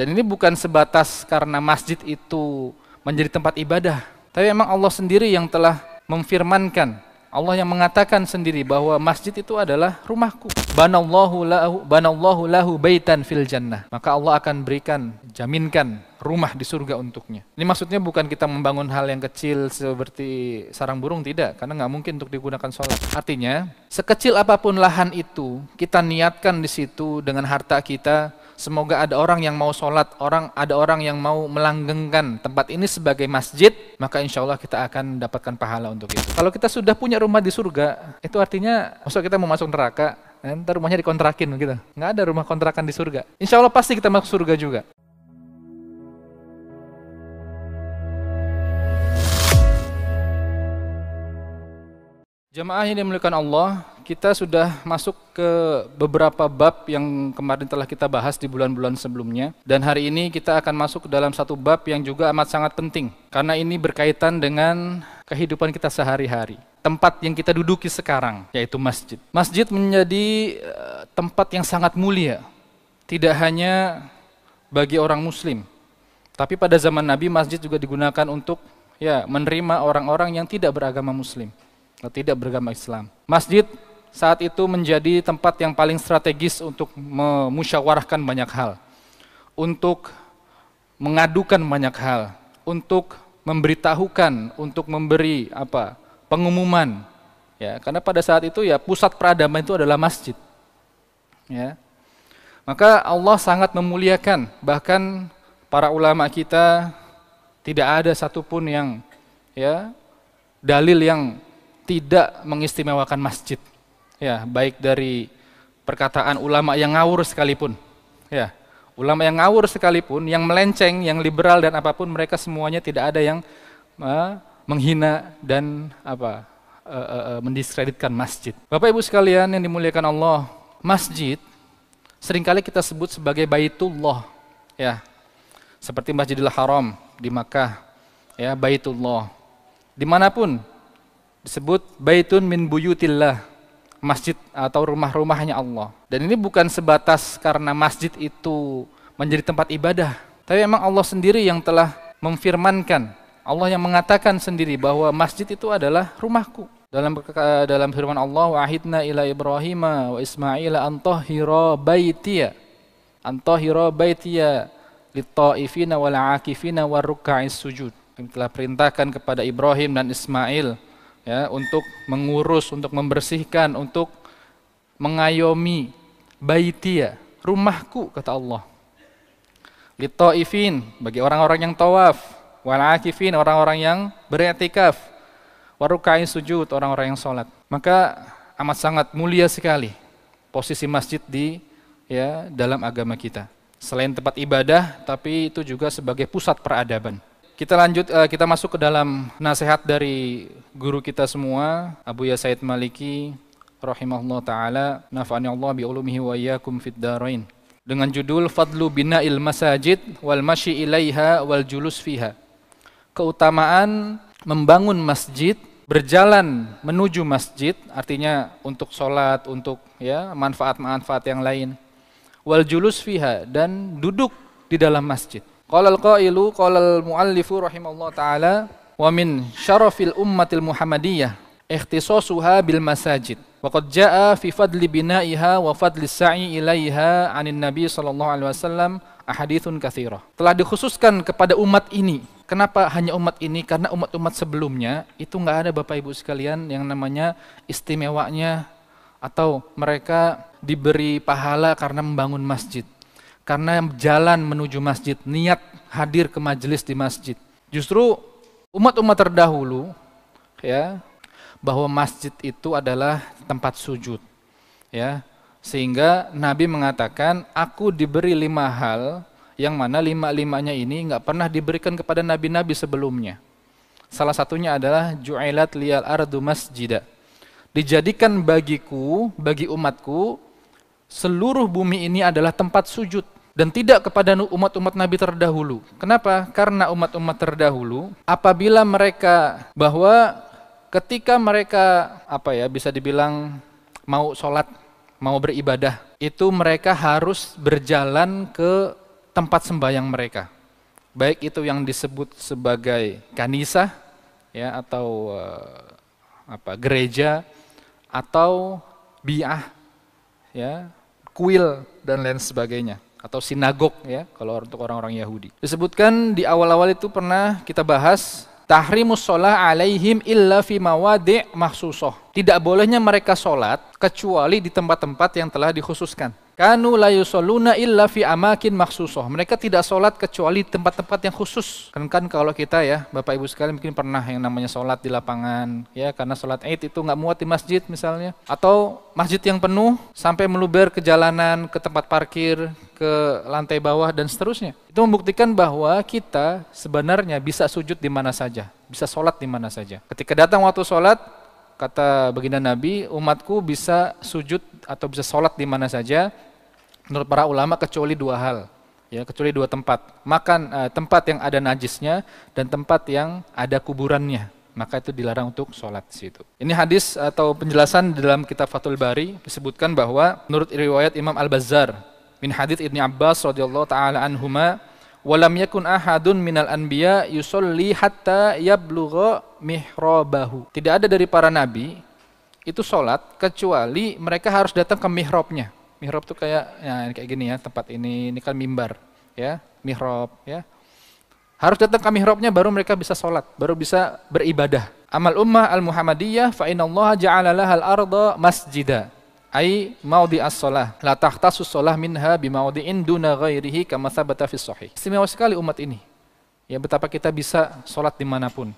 Dan ini bukan sebatas karena masjid itu menjadi tempat ibadah, tapi memang Allah sendiri yang telah memfirmankan, Allah yang mengatakan sendiri bahwa masjid itu adalah rumahku. Banallahu lahu baitan fil jannah. Maka Allah akan berikan, jaminkan rumah di surga untuknya. Ini maksudnya bukan kita membangun hal yang kecil seperti sarang burung, tidak, karena nggak mungkin untuk digunakan sholat. Artinya, sekecil apapun lahan itu, kita niatkan di situ dengan harta kita. Semoga ada orang yang mau sholat, ada orang yang mau melanggengkan tempat ini sebagai masjid, maka insya Allah kita akan mendapatkan pahala untuk itu. Kalau kita sudah punya rumah di surga, itu artinya, maksud kita mau masuk neraka, ntar rumahnya dikontrakin gitu. Nggak ada rumah kontrakan di surga. Insya Allah pasti kita masuk surga juga. Jamaah yang dimuliakan Allah, kita sudah masuk ke beberapa bab yang kemarin telah kita bahas di bulan-bulan sebelumnya. Dan hari ini kita akan masuk ke dalam satu bab yang juga amat sangat penting. Karena ini berkaitan dengan kehidupan kita sehari-hari. Tempat yang kita duduki sekarang, yaitu masjid. Masjid menjadi tempat yang sangat mulia. Tidak hanya bagi orang muslim. Tapi pada zaman Nabi, masjid juga digunakan untuk menerima orang-orang yang tidak beragama muslim. Tidak beragama Islam. Masjid saat itu menjadi tempat yang paling strategis untuk memusyawarahkan banyak hal, untuk mengadukan banyak hal, untuk memberitahukan, untuk memberi pengumuman. Ya, karena pada saat itu pusat peradaban itu adalah masjid. Ya. Maka Allah sangat memuliakan, bahkan para ulama kita tidak ada satupun yang dalil yang tidak mengistimewakan masjid, baik dari perkataan ulama yang ngawur sekalipun, ulama yang ngawur sekalipun, yang melenceng, yang liberal dan apapun, mereka semuanya tidak ada yang menghina dan mendiskreditkan masjid. Bapak Ibu sekalian yang dimuliakan Allah, masjid seringkali kita sebut sebagai Baitullah, seperti Masjidil Haram di Makkah, Baitullah, dimanapun disebut baitun min buyutillah, masjid atau rumah-rumahnya Allah. Dan ini bukan sebatas karena masjid itu menjadi tempat ibadah, tapi memang Allah sendiri yang telah memfirmankan, Allah yang mengatakan sendiri bahwa masjid itu adalah rumahku. Dalam firman Allah, wa'ahidna ila Ibrahim wa Ismail an tahhira baitiya lit-ta'ifina wal 'akifina war ruk'is sujud. Kami telah perintahkan kepada Ibrahim dan Ismail untuk mengurus, untuk membersihkan, untuk mengayomi baitiya, rumahku, kata Allah. Lit-ta'ifin, bagi orang-orang yang tawaf, wal 'akifin, orang-orang yang beriktikaf, war ruk'is sujud, orang-orang yang sholat. Maka amat sangat mulia sekali posisi masjid di dalam agama kita. Selain tempat ibadah, tapi itu juga sebagai pusat peradaban. Kita masuk ke dalam nasihat dari guru kita semua, Abu Ya Said Maliki rahimahullah ta'ala, nafa'ani Allah bi ulumihi wa iyyakum fid darain, dengan judul Fadlu bina'il masajid wal masyi ilaiha wal julus fiha. Keutamaan membangun masjid, berjalan menuju masjid, artinya untuk sholat, untuk manfaat-manfaat yang lain. Wal julus fiha, dan duduk di dalam masjid. Qala al-qailu, qala al-muallifu rahimahullah ta'ala, wa min syarafil ummatil muhammadiyah ikhtisasuha bil masajid. Wa qad jaa fi fadli bina'iha wa fadli sa'i ilaiha 'anil nabi sallallahu alaihi wasallam ahaditsun katsirah. Telah dikhususkan kepada umat ini. Kenapa hanya umat ini? Karena umat-umat sebelumnya itu enggak ada, Bapak Ibu sekalian, yang namanya istimewanya atau mereka diberi pahala karena membangun masjid, karena jalan menuju masjid, niat hadir ke majelis di masjid. Justru umat-umat terdahulu bahwa masjid itu adalah tempat sujud, sehingga Nabi mengatakan, aku diberi 5 hal yang mana 5-5-nya ini nggak pernah diberikan kepada nabi-nabi sebelumnya. Salah satunya adalah ju'ilat liyal ardu masjida, dijadikan bagiku, bagi umatku, seluruh bumi ini adalah tempat sujud. Dan tidak kepada umat-umat Nabi terdahulu. Kenapa? Karena umat-umat terdahulu, apabila mereka, bahwa ketika mereka bisa dibilang mau sholat, mau beribadah, itu mereka harus berjalan ke tempat sembahyang mereka. Baik itu yang disebut sebagai kanisah ya atau gereja atau bi'ah ya, kuil dan lain sebagainya atau sinagog ya kalau untuk orang-orang Yahudi. Disebutkan di awal-awal itu pernah kita bahas tahrimus shalah alaihim illa fi mawadi' mahsusoh. Tidak bolehnya mereka sholat kecuali di tempat-tempat yang telah dikhususkan. Kanu la yusalluna illa fi amakin mahsusoh. Mereka tidak sholat kecuali tempat-tempat yang khusus. Kan kalau kita ya, Bapak Ibu sekalian mungkin pernah yang namanya sholat di lapangan, ya karena sholat Id itu nggak muat di masjid misalnya, atau masjid yang penuh sampai meluber ke jalanan, ke tempat parkir, ke lantai bawah dan seterusnya. Itu membuktikan bahwa kita sebenarnya bisa sujud di mana saja, bisa sholat di mana saja. Ketika datang waktu sholat, kata baginda Nabi, umatku bisa sujud atau bisa sholat di mana saja. Menurut para ulama kecuali dua hal, ya kecuali dua tempat. Tempat yang ada najisnya dan tempat yang ada kuburannya, maka itu dilarang untuk sholat di situ. Ini hadis atau penjelasan dalam kitab Fathul Bari disebutkan bahwa menurut riwayat Imam Al-Bazzar min hadits Ibnu Abbas radhiyallahu taala anhuma, walam yakun ahadun minal anbiya yusolli hatta yablugha mihrabahu. Tidak ada dari para nabi itu sholat kecuali mereka harus datang ke mihrabnya. Mihrab itu kayak gini ya, tempat ini kan mimbar ya, mihrab ya. Harus datang ke mihrabnya baru mereka bisa sholat, baru bisa beribadah. Amal ummah al-Muhammadiyah fa innallaha ja'ala lahal arda masjida. Ai maudhi'as shalah, la tahtasus shalah minha bi maudhi'in duna ghairihi kama tsabata fis shahih. Istimewa sekali umat ini. Ya betapa kita bisa sholat dimanapun.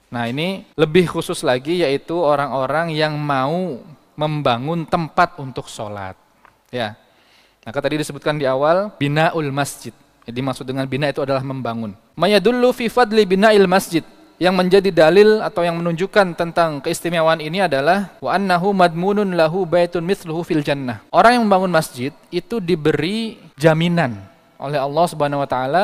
Nah ini lebih khusus lagi yaitu orang-orang yang mau membangun tempat untuk sholat. Ya, maka tadi disebutkan di awal binaul masjid. Jadi maksud dengan bina itu adalah membangun. Mayadullu fi fadli bina'il masjid. Yang menjadi dalil atau yang menunjukkan tentang keistimewaan ini adalah wa annahu madmunun lahu baitun mithluhu fil jannah. Orang yang membangun masjid itu diberi jaminan oleh Allah Subhanahu wa taala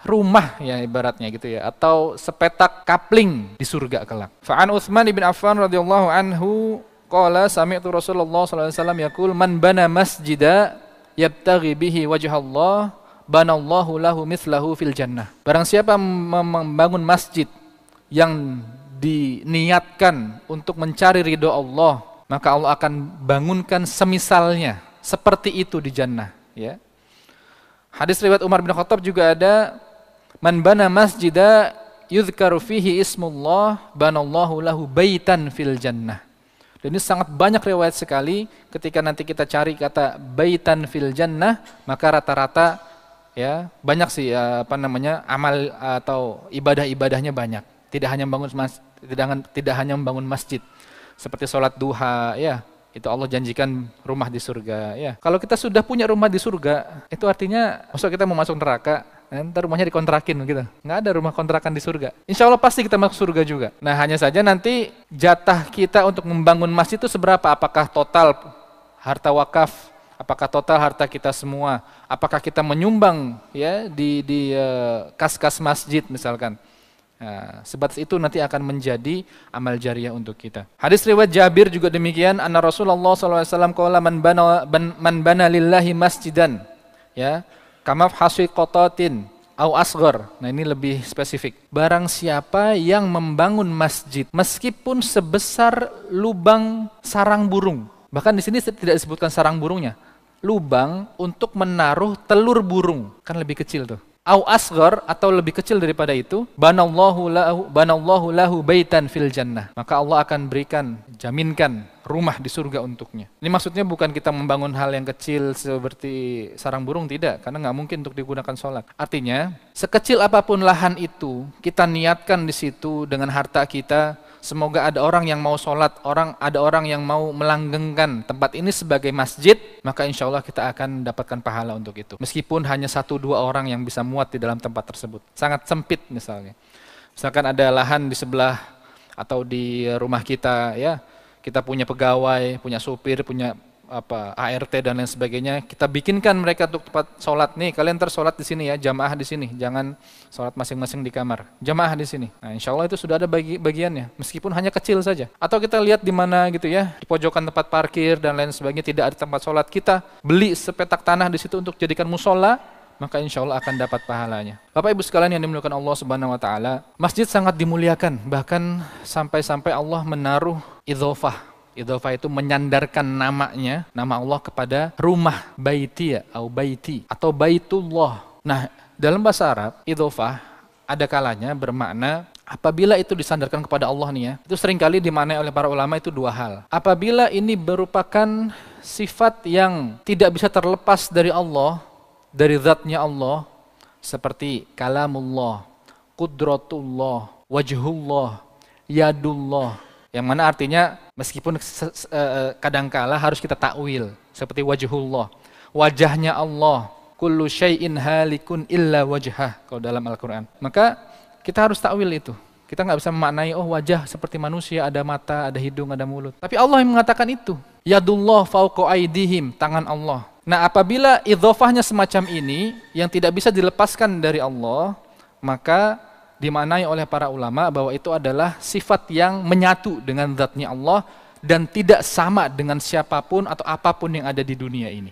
rumah ya ibaratnya gitu ya, atau sepetak kapling di surga kelak. Fa'an Utsman bin Affan radhiyallahu anhu qala sami'tu Rasulullah sallallahu alaihi wasallam yaqul man bana masjida yabtaghi bihi wajhallah banallahu lahu mithlahu fil jannah. Barang siapa membangun masjid yang diniatkan untuk mencari ridho Allah, maka Allah akan bangunkan semisalnya seperti itu di jannah, ya. Hadis riwayat Umar bin Khattab juga ada man bana masjida yuzkaru fihi ismullah banallahu lahu baitan fil jannah. Dan ini sangat banyak riwayat sekali. Ketika nanti kita cari kata baitan fil jannah, maka rata-rata ya banyak sih amal atau ibadah-ibadahnya banyak. Tidak hanya membangun masjid seperti sholat duha ya. Itu Allah janjikan rumah di surga ya. Kalau kita sudah punya rumah di surga, itu artinya maksud kita mau masuk neraka, ntar rumahnya dikontrakin gitu. Nggak ada rumah kontrakan di surga. Insya Allah pasti kita masuk surga juga. Nah hanya saja nanti jatah kita untuk membangun masjid itu seberapa? Apakah total harta wakaf? Apakah total harta kita semua? Apakah kita menyumbang ya di kas-kas masjid misalkan? Nah, sebatas itu nanti akan menjadi amal jariah untuk kita. Hadis riwayat Jabir juga demikian. Anna Rasulullah SAW qala man bana lillahi masjidan ya kamaf hasiqatatin au asghar. Nah ini lebih spesifik. Barang siapa yang membangun masjid meskipun sebesar lubang sarang burung. Bahkan di sini tidak disebutkan sarang burungnya. Lubang untuk menaruh telur burung. Kan lebih kecil tuh. Au asghar atau lebih kecil daripada itu, banallahu lahu baitan fil jannah. Maka Allah akan jaminkan rumah di surga untuknya. Ini maksudnya bukan kita membangun hal yang kecil seperti sarang burung, tidak, karena nggak mungkin untuk digunakan sholat. Artinya, sekecil apapun lahan itu, kita niatkan di situ dengan harta kita. Semoga ada orang yang mau sholat, ada orang yang mau melanggengkan tempat ini sebagai masjid, maka insya Allah kita akan dapatkan pahala untuk itu. Meskipun hanya 1-2 orang yang bisa muat di dalam tempat tersebut. Sangat sempit misalnya. Misalkan ada lahan di sebelah atau di rumah kita, ya kita punya pegawai, punya supir, punya ART dan lain sebagainya, kita bikinkan mereka untuk tempat sholat. Nih kalian sholat di sini ya, jamaah di sini, jangan sholat masing-masing di kamar, jamaah di sini. Nah insya Allah itu sudah ada bagiannya, meskipun hanya kecil saja. Atau kita lihat di mana gitu ya, di pojokan tempat parkir dan lain sebagainya tidak ada tempat sholat, kita beli sepetak tanah di situ untuk jadikan musola, maka insya Allah akan dapat pahalanya. Bapak Ibu sekalian yang dimuliakan Allah Subhanahu wa taala, masjid sangat dimuliakan, bahkan sampai-sampai Allah menaruh idzofah. Idzofah itu menyandarkan namanya, nama Allah kepada rumah baiti atau baitullah. Nah, dalam bahasa Arab, idzofah ada kalanya bermakna apabila itu disandarkan kepada Allah nih ya, itu seringkali dimaknai oleh para ulama itu dua hal. Apabila ini merupakan sifat yang tidak bisa terlepas dari Allah, dari zatnya Allah, seperti kalamullah, qudratullah, wajhullah, yadullah, yang mana artinya meskipun kadangkala harus kita takwil, seperti wajhullah, wajahnya Allah, kullu syai'in halikun illa wajhah kalau dalam Al-Quran. Maka kita harus takwil itu. Kita nggak bisa memaknai, oh wajah seperti manusia, ada mata, ada hidung, ada mulut. Tapi Allah yang mengatakan itu. Yadullah fauqa aidihim, tangan Allah. Nah, apabila idzofahnya semacam ini, yang tidak bisa dilepaskan dari Allah, maka dimaknai oleh para ulama bahwa itu adalah sifat yang menyatu dengan zatnya Allah dan tidak sama dengan siapapun atau apapun yang ada di dunia ini.